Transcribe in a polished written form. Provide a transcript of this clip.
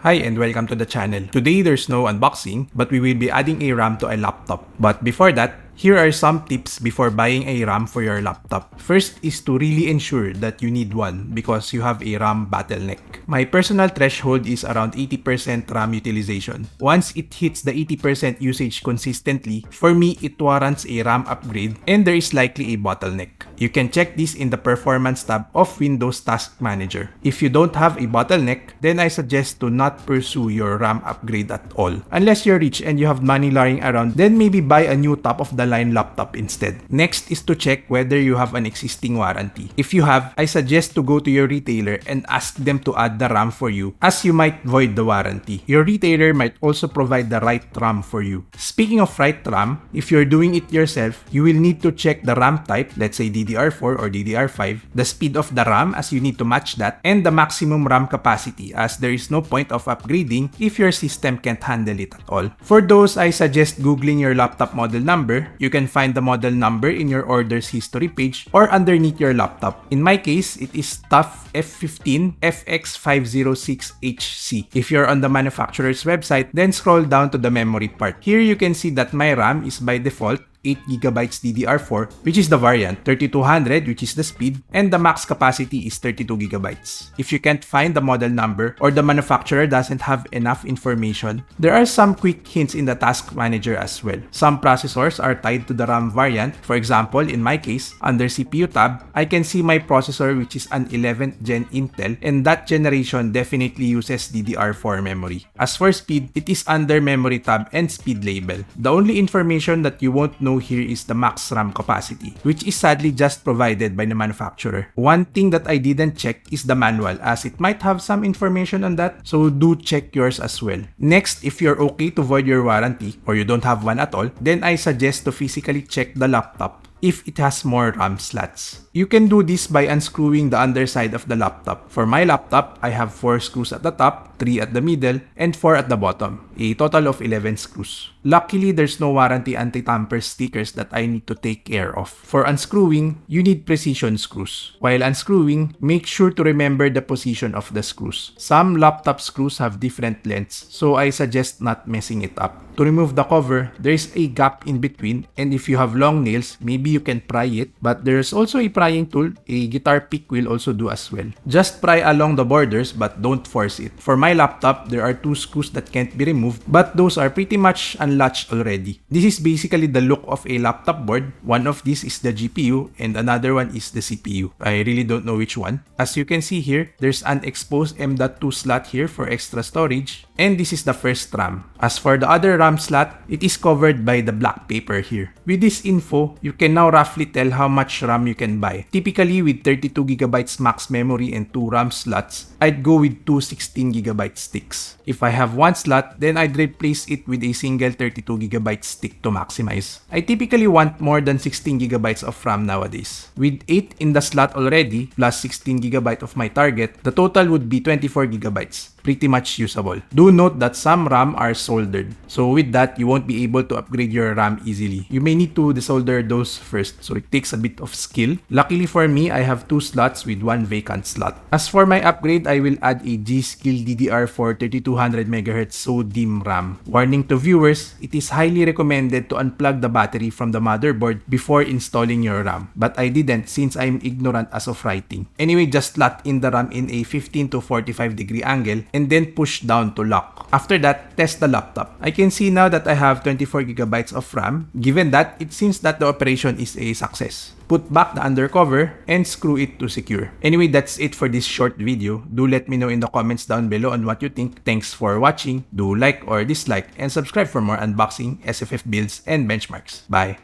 Hi and welcome to the channel. Today there's no unboxing, but we will be adding a RAM to a laptop. But before that, here are some tips before buying a RAM for your laptop. First is to really ensure that you need one because you have a RAM bottleneck. My personal threshold is around 80% RAM utilization. Once it hits the 80% usage consistently, for me it warrants a RAM upgrade and there is likely a bottleneck. You can check this in the Performance tab of Windows Task Manager. If you don't have a bottleneck, then I suggest to not pursue your RAM upgrade at all. Unless you're rich and you have money lying around, then maybe buy a new top-of-the-line laptop instead. Next is to check whether you have an existing warranty. If you have, I suggest to go to your retailer and ask them to add the RAM for you, as you might void the warranty. Your retailer might also provide the right RAM for you. Speaking of right RAM, if you're doing it yourself, you will need to check the RAM type, let's say DDR4 or DDR5, the speed of the RAM as you need to match that, and the maximum RAM capacity as there is no point of upgrading if your system can't handle it at all. For those, I suggest googling your laptop model number. You can find the model number in your orders history page or underneath your laptop. In my case, it is TUF F15 FX506HC. If you're on the manufacturer's website, then scroll down to the memory part. Here you can see that my RAM is by default 8GB DDR4, which is the variant, 3200, which is the speed, and the max capacity is 32GB. If you can't find the model number or the manufacturer doesn't have enough information, there are some quick hints in the task manager as well. Some processors are tied to the RAM variant. For example, in my case, under CPU tab, I can see my processor which is an 11th gen Intel, and that generation definitely uses DDR4 memory. As for speed, it is under memory tab and speed label. The only information that you won't know here is the max RAM capacity, which is sadly just provided by the manufacturer. One thing that I didn't check is the manual, as it might have some information on that, so do check yours as well. Next, if you're okay to void your warranty or you don't have one at all, then I suggest to physically check the laptop if it has more RAM slots. You can do this by unscrewing the underside of the laptop. For my laptop, I have 4 screws at the top, 3 at the middle, and 4 at the bottom, a total of 11 screws. Luckily, there's no warranty anti-tamper stickers that I need to take care of. For unscrewing, you need precision screws. While unscrewing, make sure to remember the position of the screws. Some laptop screws have different lengths, so I suggest not messing it up. To remove the cover, there is a gap in between, and if you have long nails, maybe you can pry it, but there's also a prying tool. A guitar pick will also do as well. Just pry along the borders, but don't force it. For my laptop, there are 2 screws that can't be removed, but those are pretty much unlatched already. This is basically the look of a laptop board. One of these is the GPU, and another one is the CPU. I really don't know which one. As you can see here, there's an exposed M.2 slot here for extra storage, and this is the first RAM. As for the other RAM slot, it is covered by the black paper here. With this info, you can now roughly tell how much RAM you can buy. Typically, with 32GB max memory and 2 RAM slots, I'd go with 2 16GB sticks. If I have one slot, then I'd replace it with a single 32GB stick to maximize. I typically want more than 16GB of RAM nowadays. With 8 in the slot already, plus 16GB of my target, the total would be 24GB. Pretty much usable. Do note that some RAM are soldered. So with that, you won't be able to upgrade your RAM easily. You may need to desolder those first, so it takes a bit of skill. Luckily for me, I have 2 slots with 1 vacant slot. As for my upgrade, I will add a G-Skill DDR4 3200MHz SO-DIMM RAM. Warning to viewers, it is highly recommended to unplug the battery from the motherboard before installing your RAM. But I didn't since I'm ignorant as of writing. Anyway, just slot in the RAM in a 15 to 45 degree angle and then push down to lock. After that, test the laptop. I can see now that I have 24GB of RAM. Given that, it seems that the operation is a success. Put back the undercover and screw it to secure. Anyway, that's it for this short video. Do let me know in the comments down below on what you think. Thanks for watching. Do like or dislike and subscribe for more unboxing, SFF builds, and benchmarks. Bye!